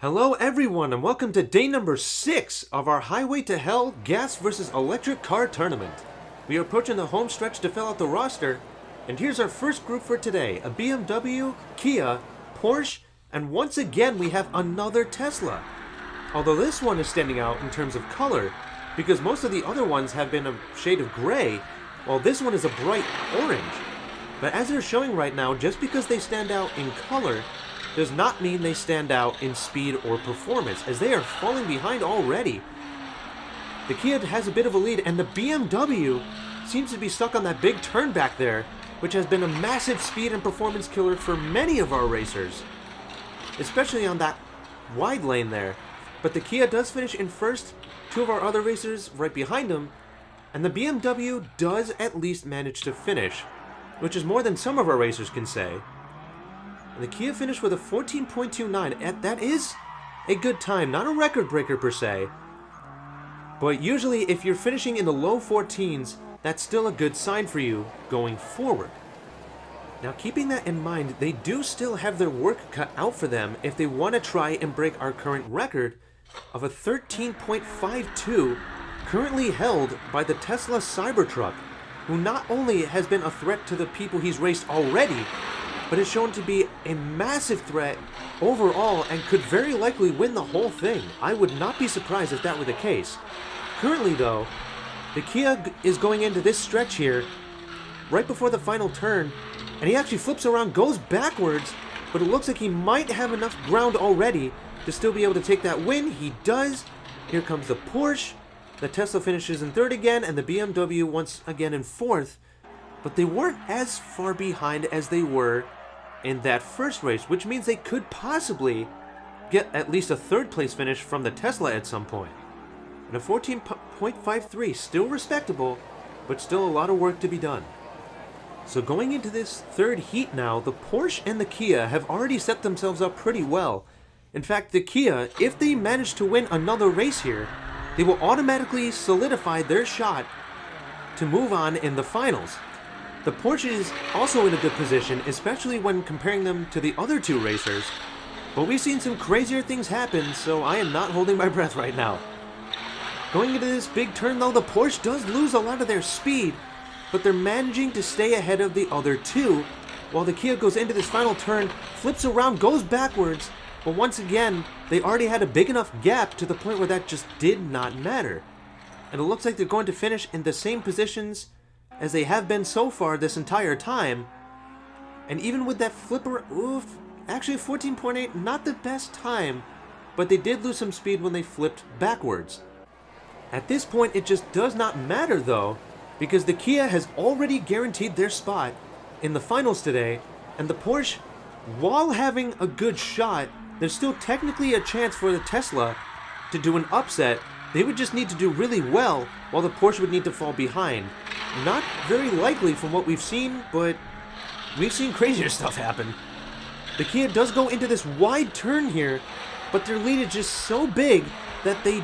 Hello everyone and welcome to day number 6 of our Highway to Hell gas versus electric car tournament. We are approaching the home stretch to fill out the roster, and here's our first group for today: a BMW, Kia, Porsche, and once again we have another Tesla. Although this one is standing out in terms of color, because most of the other ones have been a shade of gray, while this one is a bright orange. But as they're showing right now, just because they stand out in color does not mean they stand out in speed or performance, as they are falling behind already. The Kia has a bit of a lead, and the BMW seems to be stuck on that big turn back there, which has been a massive speed and performance killer for many of our racers, especially on that wide lane there. But the Kia does finish in first, two of our other racers right behind him, and the BMW does at least manage to finish, which is more than some of our racers can say. And the Kia finished with a 14.29, and that is a good time, not a record breaker per se. But usually if you're finishing in the low 14s, that's still a good sign for you going forward. Now keeping that in mind, they do still have their work cut out for them if they want to try and break our current record of a 13.52, currently held by the Tesla Cybertruck, who not only has been a threat to the people he's raced already, but is shown to be a massive threat overall and could very likely win the whole thing. I would not be surprised if that were the case. Currently though, the Kia is going into this stretch here, right before the final turn, and he actually flips around, goes backwards, but it looks like he might have enough ground already to still be able to take that win. He does. Here comes the Porsche. The Tesla finishes in third again, and the BMW once again in fourth, but they weren't as far behind as they were in that first race, which means they could possibly get at least a third place finish from the Tesla at some point. And a 14.53, still respectable, but still a lot of work to be done. So going into this third heat now, the Porsche and the Kia have already set themselves up pretty well. In fact, the Kia, if they manage to win another race here, they will automatically solidify their shot to move on in the finals. The Porsche is also in a good position, especially when comparing them to the other two racers, but we've seen some crazier things happen, so I am not holding my breath right now. Going into this big turn though, the Porsche does lose a lot of their speed, but they're managing to stay ahead of the other two, while the Kia goes into this final turn, flips around, goes backwards, but once again, they already had a big enough gap to the point where that just did not matter. And it looks like they're going to finish in the same positions as they have been so far this entire time. And even with that flipper, actually 14.8, not the best time, but they did lose some speed when they flipped backwards. At this point, it just does not matter though, because the Kia has already guaranteed their spot in the finals today, and the Porsche, while having a good shot, there's still technically a chance for the Tesla to do an upset. They would just need to do really well, while the Porsche would need to fall behind. Not very likely from what we've seen, but we've seen crazier stuff happen. The Kia does go into this wide turn here, but their lead is just so big that they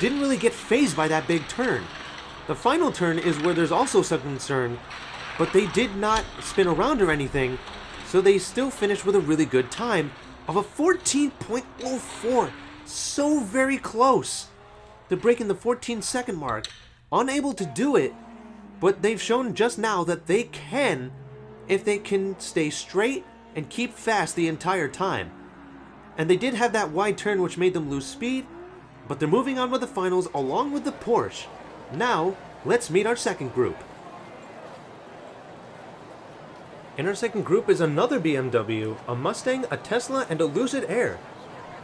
didn't really get phased by that big turn. The final turn is where there's also some concern, but they did not spin around or anything, so they still finished with a really good time of a 14.04. So very close to breaking the 14-second mark. Unable to do it, but they've shown just now that they can if they can stay straight and keep fast the entire time. And they did have that wide turn which made them lose speed, but they're moving on with the finals along with the Porsche. Now, let's meet our second group. In our second group is another BMW, a Mustang, a Tesla, and a Lucid Air.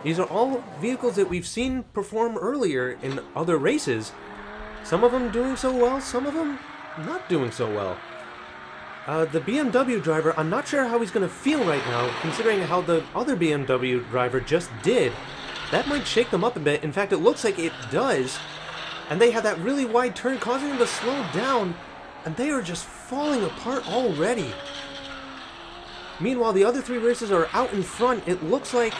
These are all vehicles that we've seen perform earlier in other races. Some of them doing so well, some of them not doing so well. The BMW driver, I'm not sure how he's going to feel right now, considering how the other BMW driver just did. That might shake them up a bit. In fact, it looks like it does. And they have that really wide turn causing them to slow down, and they are just falling apart already. Meanwhile, the other three racers are out in front. It looks like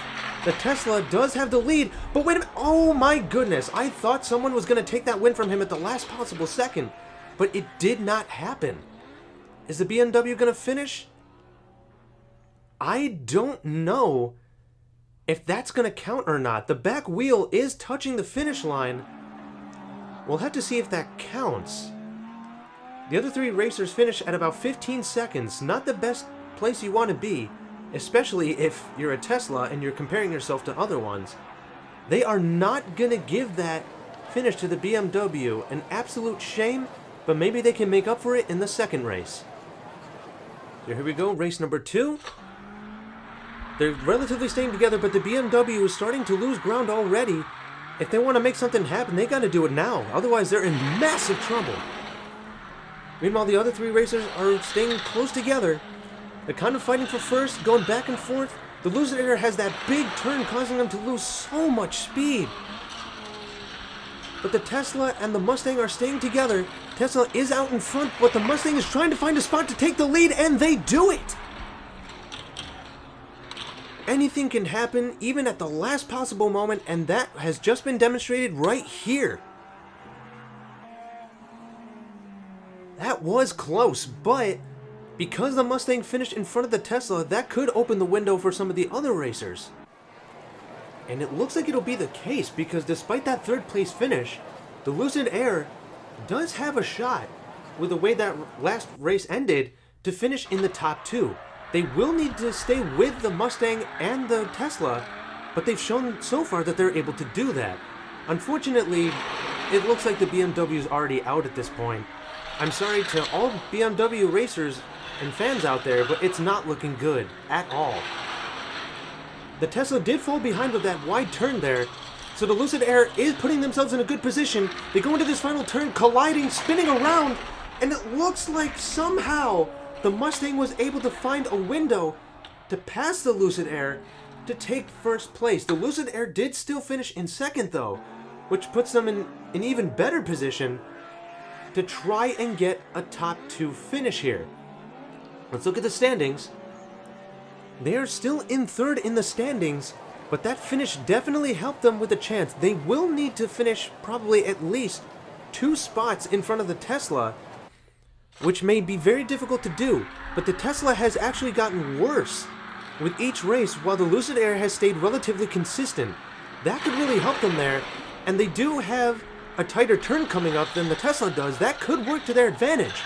the Tesla does have the lead, but wait a minute. Oh my goodness, I thought someone was going to take that win from him at the last possible second, but it did not happen. Is the BMW going to finish? I don't know. if that's going to count or not. The back wheel is touching the finish line. We'll have to see if that counts. The other three racers finish at about 15 seconds. Not the best place you want to be, especially if you're a Tesla and you're comparing yourself to other ones. They are not going to give that finish to the BMW. An absolute shame, but maybe they can make up for it in the second race. So here we go, race number 2. They're relatively staying together, but the BMW is starting to lose ground already. If they want to make something happen, they got to do it now. Otherwise, they're in massive trouble. Meanwhile, the other three racers are staying close together. They're kind of fighting for first, going back and forth. The Lucid Air has that big turn, causing them to lose so much speed. But the Tesla and the Mustang are staying together. Tesla is out in front, but the Mustang is trying to find a spot to take the lead, and they do it! Anything can happen, even at the last possible moment, and that has just been demonstrated right here. That was close, but because the Mustang finished in front of the Tesla, that could open the window for some of the other racers. And it looks like it'll be the case, because despite that third place finish, the Lucid Air does have a shot, with the way that last race ended, to finish in the top 2. They will need to stay with the Mustang and the Tesla, but they've shown so far that they're able to do that. Unfortunately, it looks like the BMW is already out at this point. I'm sorry to all BMW racers and fans out there, but it's not looking good at all. The Tesla did fall behind with that wide turn there, so the Lucid Air is putting themselves in a good position. They go into this final turn, colliding, spinning around, and it looks like somehow the Mustang was able to find a window to pass the Lucid Air to take first place. The Lucid Air did still finish in second though, which puts them in an even better position to try and get a top 2 finish here. Let's look at the standings. They are still in third in the standings, but that finish definitely helped them with a chance. They will need to finish probably at least 2 spots in front of the Tesla, which may be very difficult to do, but the Tesla has actually gotten worse with each race, while the Lucid Air has stayed relatively consistent. That could really help them there, and they do have a tighter turn coming up than the Tesla does. That could work to their advantage.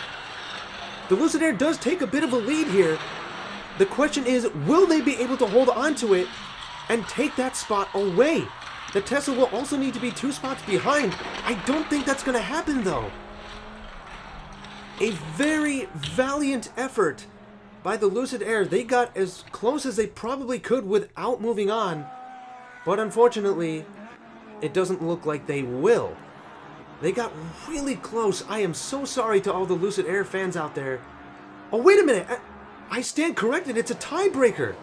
The Lucid Air does take a bit of a lead here. The question is, will they be able to hold on to it and take that spot away? The Tesla will also need to be 2 spots behind. I don't think that's going to happen though. A very valiant effort by the Lucid Air. They got as close as they probably could without moving on, but unfortunately, it doesn't look like they will. They got really close. I am so sorry to all the Lucid Air fans out there. Oh, wait a minute. I stand corrected. It's a tiebreaker.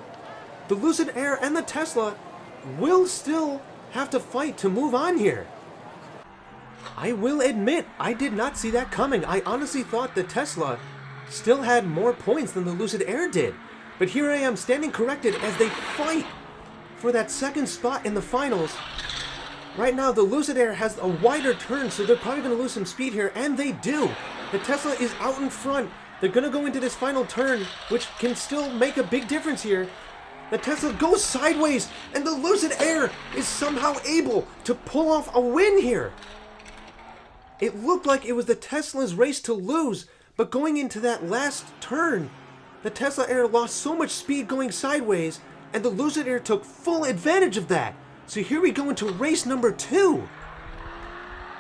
The Lucid Air and the Tesla will still have to fight to move on here. I will admit, I did not see that coming. I honestly thought the Tesla still had more points than the Lucid Air did. But here I am standing corrected as they fight for that second spot in the finals. Right now, the Lucid Air has a wider turn, so they're probably going to lose some speed here, and they do. The Tesla is out in front. They're going to go into this final turn, which can still make a big difference here. The Tesla goes sideways, and the Lucid Air is somehow able to pull off a win here. It looked like it was the Tesla's race to lose, but going into that last turn, the Tesla Air lost so much speed going sideways, and the Lucid Air took full advantage of that. So here we go into race number 2.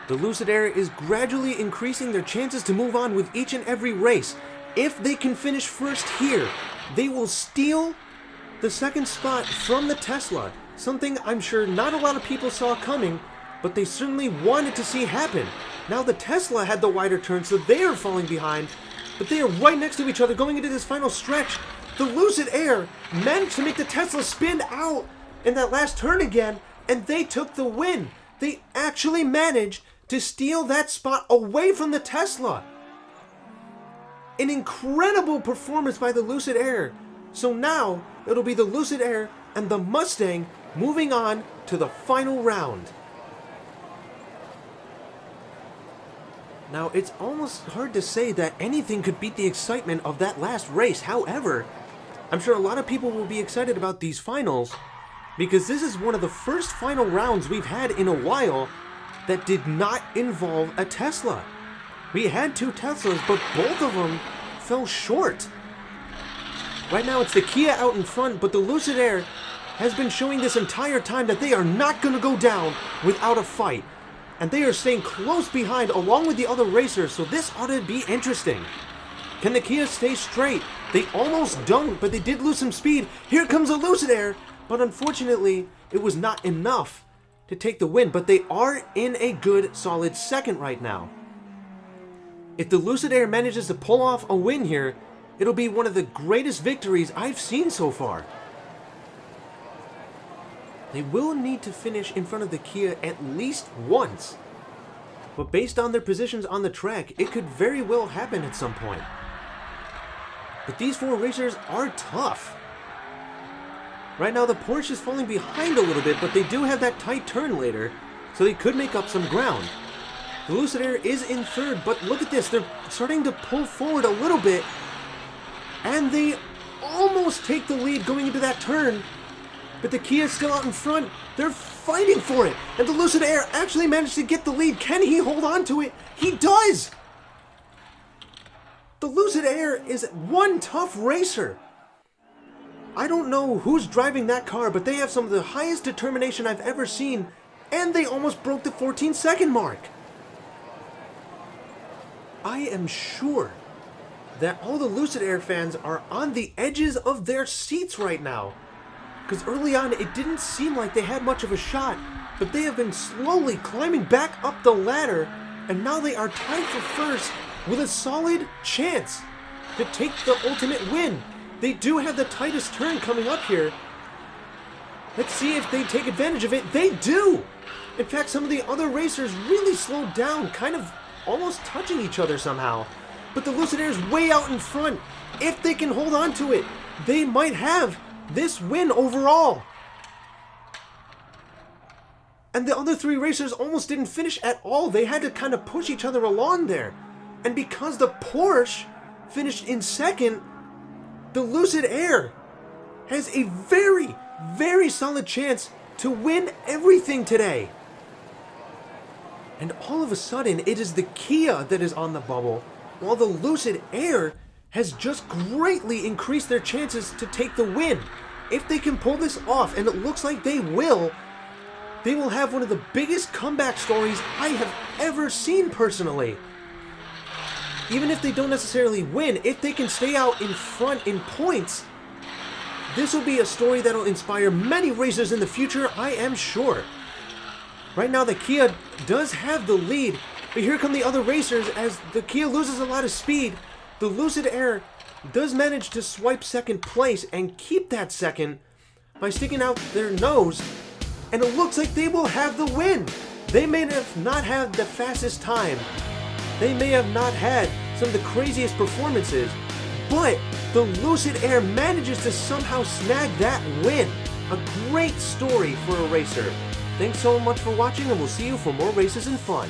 The Lucid Air is gradually increasing their chances to move on with each and every race. If they can finish first here, they will steal the second spot from the Tesla, something I'm sure not a lot of people saw coming, but they certainly wanted to see happen. Now the Tesla had the wider turn, so they are falling behind, but they are right next to each other going into this final stretch. The Lucid Air managed to make the Tesla spin out in that last turn again, and they took the win. They actually managed to steal that spot away from the Tesla. An incredible performance by the Lucid Air. So now, it'll be the Lucid Air and the Mustang moving on to the final round. Now, it's almost hard to say that anything could beat the excitement of that last race. However, I'm sure a lot of people will be excited about these finals. because this is one of the first final rounds we've had in a while that did not involve a Tesla. We had 2 Teslas, but both of them fell short. Right now it's the Kia out in front, but the Lucid Air has been showing this entire time that they are not going to go down without a fight. And they are staying close behind along with the other racers, so this ought to be interesting. Can the Kia stay straight? They almost don't, but they did lose some speed. Here comes a Lucid Air, but unfortunately, it was not enough to take the win, but they are in a good, solid second right now. If the Lucid Air manages to pull off a win here, it'll be one of the greatest victories I've seen so far. They will need to finish in front of the Kia at least once. But based on their positions on the track, it could very well happen at some point. But these 4 racers are tough. Right now the Porsche is falling behind a little bit, but they do have that tight turn later, so they could make up some ground. The Lucid Air is in third, but look at this, they're starting to pull forward a little bit, and they almost take the lead going into that turn, but the Kia is still out in front. They're fighting for it, and the Lucid Air actually managed to get the lead. Can he hold on to it? He does! The Lucid Air is one tough racer. I don't know who's driving that car, but they have some of the highest determination I've ever seen, and they almost broke the 14-second mark. I am sure that all the Lucid Air fans are on the edges of their seats right now, because early on it didn't seem like they had much of a shot, but they have been slowly climbing back up the ladder, and now they are tied for first with a solid chance to take the ultimate win. They do have the tightest turn coming up here. Let's see if they take advantage of it. They do! In fact, some of the other racers really slowed down, kind of almost touching each other somehow. But the Lucid Air is way out in front. If they can hold on to it, they might have this win overall. And the other 3 racers almost didn't finish at all. They had to kind of push each other along there. And because the Porsche finished in second, the Lucid Air has a very, very solid chance to win everything today. And all of a sudden, it is the Kia that is on the bubble, while the Lucid Air has just greatly increased their chances to take the win. If they can pull this off, and it looks like they will have one of the biggest comeback stories I have ever seen personally. Even if they don't necessarily win, if they can stay out in front in points, this will be a story that will inspire many racers in the future, I am sure. Right now the Kia does have the lead, but here come the other racers as the Kia loses a lot of speed. The Lucid Air does manage to swipe second place and keep that second by sticking out their nose, and it looks like they will have the win. They may have not had the fastest time, they may have not had some of the craziest performances, but the Lucid Air manages to somehow snag that win. A great story for a racer. Thanks so much for watching, and we'll see you for more races and fun.